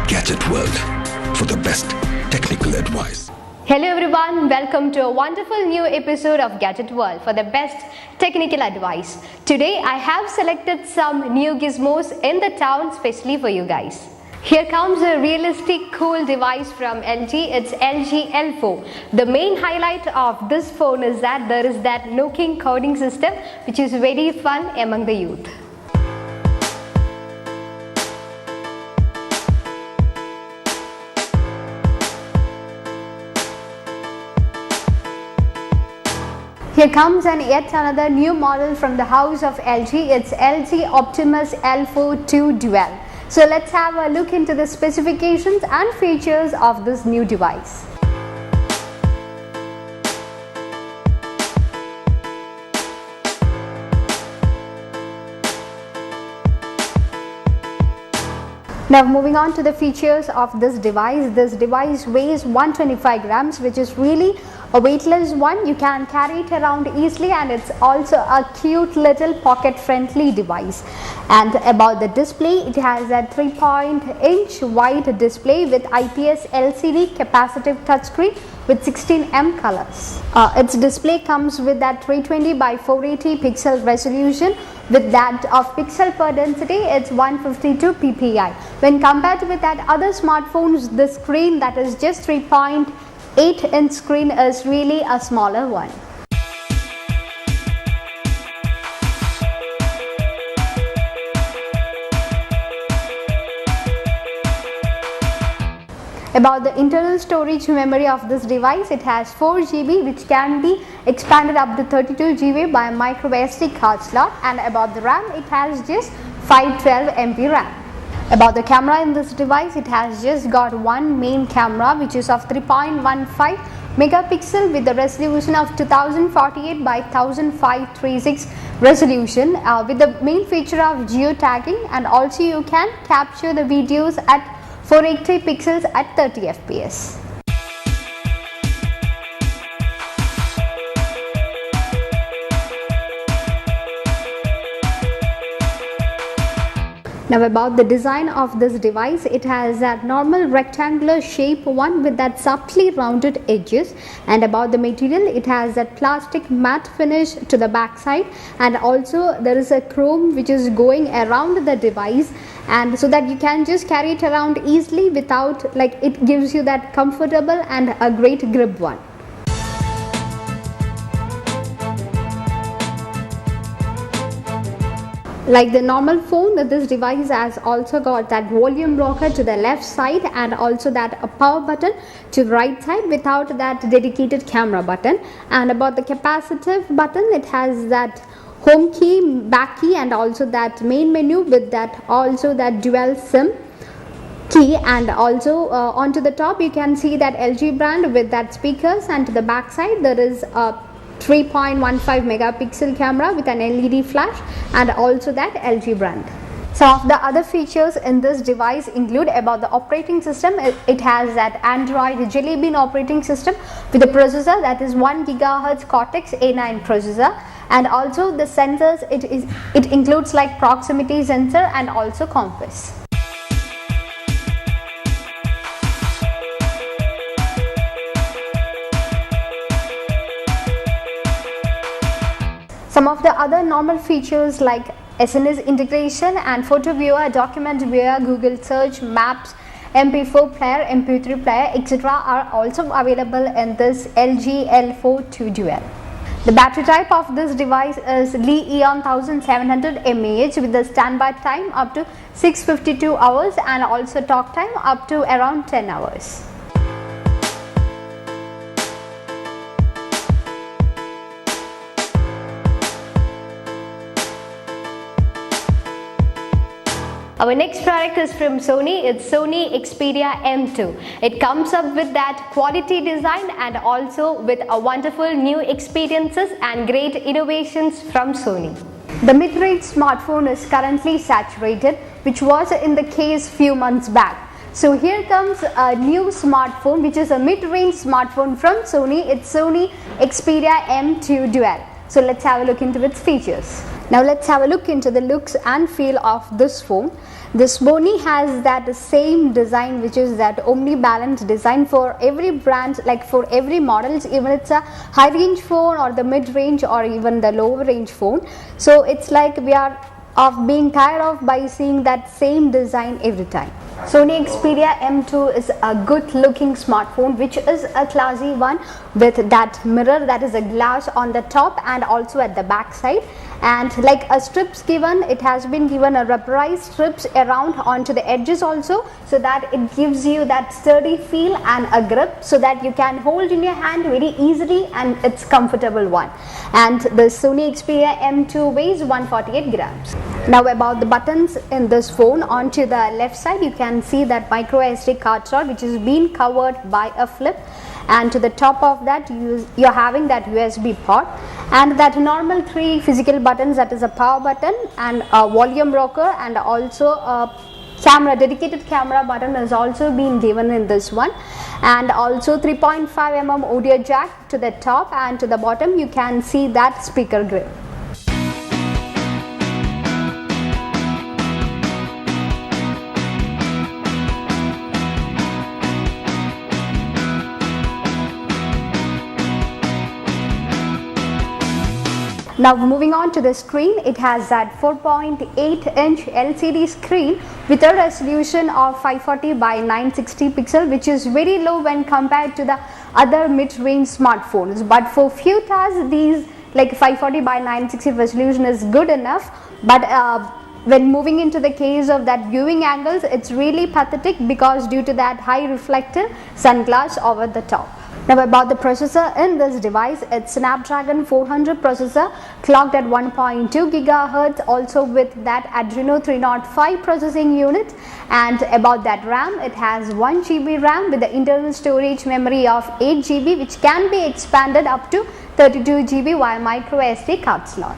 Gadget World for the best technical advice. Hello everyone, welcome to a wonderful new episode of Gadget World for the best technical advice. Today I have selected some new gizmos in the town specially for you guys. Here comes a realistic cool device from LG. It's LG L4. The main highlight of this phone is that there is that looking coding system which is very fun among the youth. Here comes yet another new model from the house of LG. It's LG Optimus Alpha 2 Dual. So let's have a look into the specifications and features of this new device. Now moving on to the features of this device. This device weighs 125 grams, which is really a weightless one. You can carry it around easily, and it's also a cute little pocket friendly device. And about the display, it has a 3-inch wide display with IPS LCD capacitive touchscreen with 16 colors. Its display comes with that 320 by 480 pixel resolution. With that of pixel per density, it's 152 ppi. When compared with that other smartphones, the screen that is just 3.8-inch screen is really a smaller one. About the internal storage memory of this device, it has 4 GB which can be expanded up to 32 GB by a micro SD card slot, and about the RAM, it has just 512 MB RAM. About the camera in this device, it has just got one main camera which is of 3.15 megapixel with the resolution of 2048 by 1536 resolution with the main feature of geotagging, and also you can capture the videos at 480 pixels at 30 fps. Now about the design of this device, it has that normal rectangular shape one with that subtly rounded edges, and about the material, it has that plastic matte finish to the back side, and also there is a chrome which is going around the device, and so that you can just carry it around easily without, it gives you that comfortable and a great grip one. Like the normal phone, this device has also got that volume rocker to the left side, and also that a power button to the right side without that dedicated camera button. And about the capacitive button, it has that home key, back key, and also that main menu with that also that dual SIM key, and also onto the top you can see that LG brand with that speakers, and to the back side there is a 3.15 megapixel camera with an LED flash, and also that LG brand. Some of the other features in this device include about the operating system. It has that Android Jelly Bean operating system with a processor that is 1 GHz Cortex A9 processor, and also the sensors, it includes like proximity sensor and also compass. Some of the other normal features like SNS integration and photo viewer, document viewer, Google search, maps, MP4 player, MP3 player, etc. are also available in this LG L4 2 Dual. The battery type of this device is Li-ion 1700 mAh with the standby time up to 652 hours and also talk time up to around 10 hours. Our next product is from Sony. It's Sony Xperia M2. It comes up with that quality design and also with a wonderful new experiences and great innovations from Sony. The mid-range smartphone is currently saturated, which was in the case few months back. So here comes a new smartphone which is a mid-range smartphone from Sony. It's Sony Xperia M2 Dual. So let's have a look into its features. Now let's have a look into the looks and feel of this phone. This Sony has that same design, which is that omnibalance design for every brand, like for every models, even it's a high range phone or the mid range or even the lower range phone. So it's like we are being tired of by seeing that same design every time. Sony Xperia M2 is a good looking smartphone, which is a classy one with that mirror, that is a glass on the top and also at the back side, and like a strips given, it has been given a rubberized strips around onto the edges also, so that it gives you that sturdy feel and a grip so that you can hold in your hand very easily, and it's comfortable one. And the Sony Xperia M2 weighs 148 grams. Now about the buttons in this phone, onto the left side you can see that micro SD card slot, which is being covered by a flip, and to the top of that you're having that USB port, and that normal 3 physical buttons, that is a power button and a volume rocker, and also a dedicated camera button is also being given in this one, and also 3.5mm audio jack to the top, and to the bottom you can see that speaker grill. Now moving on to the screen, it has that 4.8-inch LCD screen with a resolution of 540 by 960 pixel, which is very low when compared to the other mid-range smartphones. But for few tasks, these like 540 by 960 resolution is good enough. But when moving into the case of that viewing angles, it's really pathetic because due to that high reflective sunglass over the top. Now about the processor in this device, it's Snapdragon 400 processor clocked at 1.2 GHz, also with that Adreno 305 processing unit. And about that RAM, it has 1 GB RAM with the internal storage memory of 8 GB, which can be expanded up to 32 GB via micro SD card slot.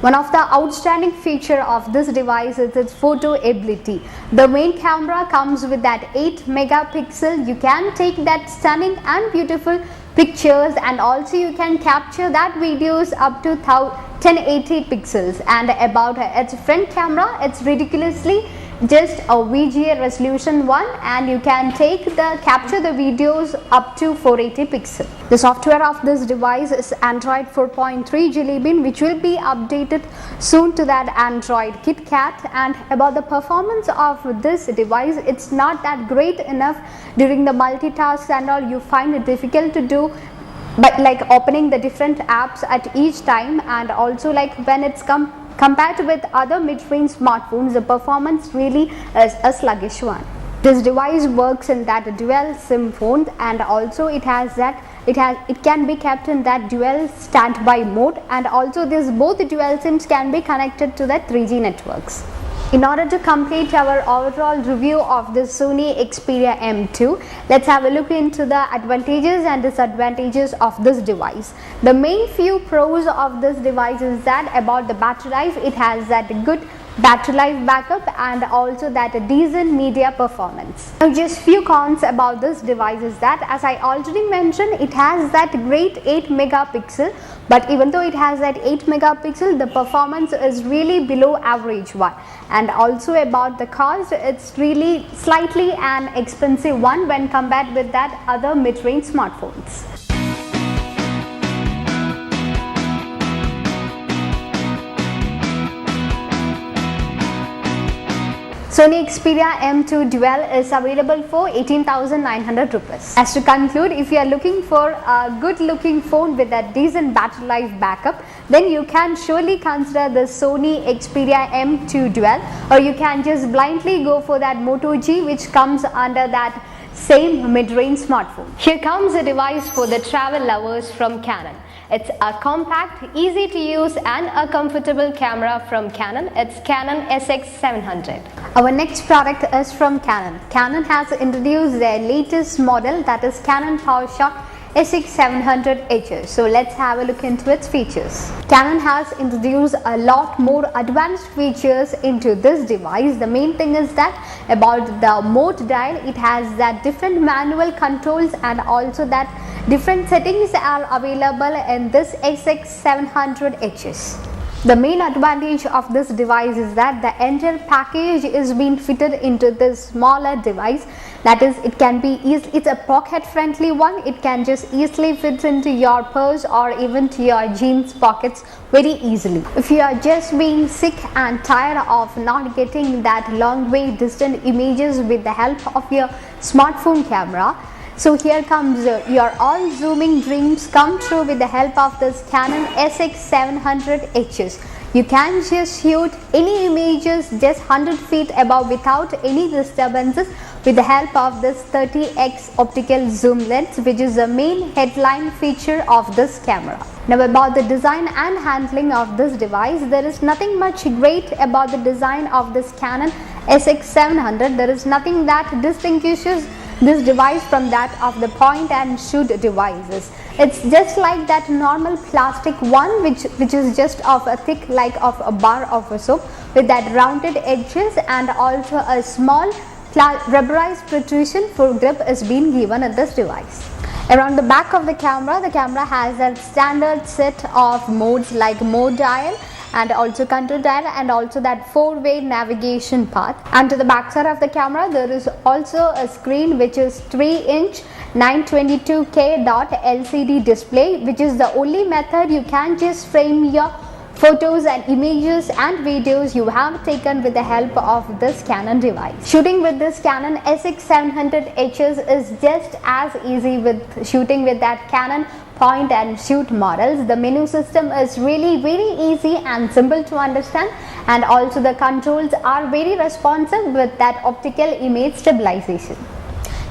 One of the outstanding feature of this device is its photo ability. The main camera comes with that 8 megapixel. You can take that stunning and beautiful pictures, and also you can capture that videos up to 1080 pixels. And about its front camera, it's ridiculously just a VGA resolution one, and you can capture the videos up to 480 pixel. The software of this device is Android 4.3 Jelly Bean, which will be updated soon to that Android KitKat. And about the performance of this device, it's not that great enough during the multitask and all. You find it difficult to do, but like opening the different apps at each time, and also like when it's compared with other mid-range smartphones, the performance really is a sluggish one. This device works in that dual SIM phone, and also it can be kept in that dual standby mode, and also both dual SIMs can be connected to the 3G networks. In order to complete our overall review of the Sony Xperia M2, let's have a look into the advantages and disadvantages of this device. The main few pros of this device is that about the battery life, it has that good battery life backup and also that decent media performance. Now just few cons about this device is that, as I already mentioned, it has that great 8 megapixel, but even though it has that 8 megapixel, the performance is really below average one. And also about the cost, it's really slightly an expensive one when compared with that other mid-range smartphones. Sony Xperia M2 Dual is available for 18,900 rupees. As to conclude, if you are looking for a good looking phone with a decent battery life backup, then you can surely consider the Sony Xperia M2 Dual, or you can just blindly go for that Moto G, which comes under that same mid-range smartphone. Here comes a device for the travel lovers from Canon. It's a compact, easy to use and a comfortable camera from Canon. It's Canon SX700. Our next product is from Canon. Canon has introduced their latest model, that is Canon PowerShot SX700HS. So let's have a look into its features. Canon has introduced a lot more advanced features into this device. The main thing is that about the mode dial, it has that different manual controls and also that different settings are available in this SX700HS. The main advantage of this device is that the entire package is being fitted into this smaller device. That is, it can be it's a pocket friendly one. It can just easily fit into your purse or even to your jeans pockets very easily. If you are just being sick and tired of not getting that long way distant images with the help of your smartphone camera, so here comes your all zooming dreams come true with the help of this Canon SX700HS. You can just shoot any images just 100 feet above without any disturbances with the help of this 30x optical zoom lens, which is the main headline feature of this camera. Now about the design and handling of this device, there is nothing much great about the design of this Canon SX700. There is nothing that distinguishes this device from that of the point and shoot devices. It's just like that normal plastic one which is just of a thick like of a bar of a soap with that rounded edges, and also a small rubberized protrusion for grip is being given at this device. Around the back of the camera has a standard set of modes like mode dial and also control dial and also that 4-way navigation path. And to the back side of the camera there is also a screen which is 3-inch 922K LCD display, which is the only method you can just frame your photos and images and videos you have taken with the help of this Canon device. Shooting with this Canon SX700HS is just as easy with shooting with that Canon point and shoot models. The menu system is really very easy and simple to understand, and also the controls are very responsive with that optical image stabilization.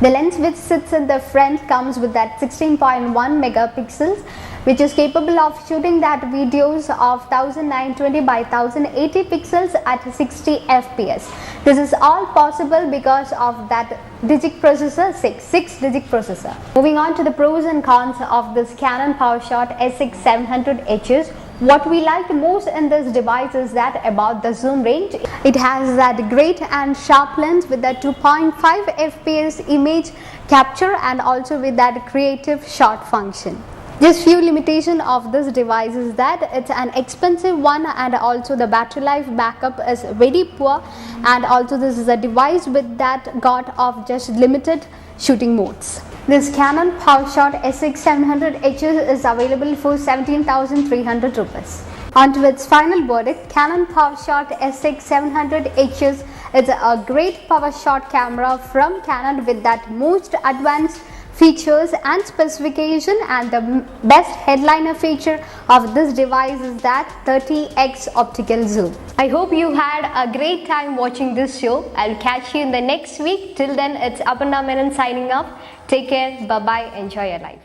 The lens which sits in the front comes with that 16.1 megapixels, which is capable of shooting that videos of 1920 by 1080 pixels at 60 fps. This is all possible because of that digit processor, 6-digit processor. Moving on to the pros and cons of this Canon PowerShot SX700HS. What we like most in this device is that about the zoom range. It has that great and sharp lens with that 2.5 fps image capture and also with that creative shot function. Just few limitation of this device is that it's an expensive one, and also the battery life backup is very poor, and also this is a device with that got of just limited shooting modes. This Canon PowerShot SX700HS is available for 17,300 rupees. On to its final verdict, Canon PowerShot SX700HS is a great PowerShot camera from Canon with that most advanced features and specification, and the best headliner feature of this device is that 30x optical zoom. I hope you had a great time watching this show. I'll catch you in the next week. Till then, it's Aparna Menon signing off. Take care, bye bye, enjoy your life.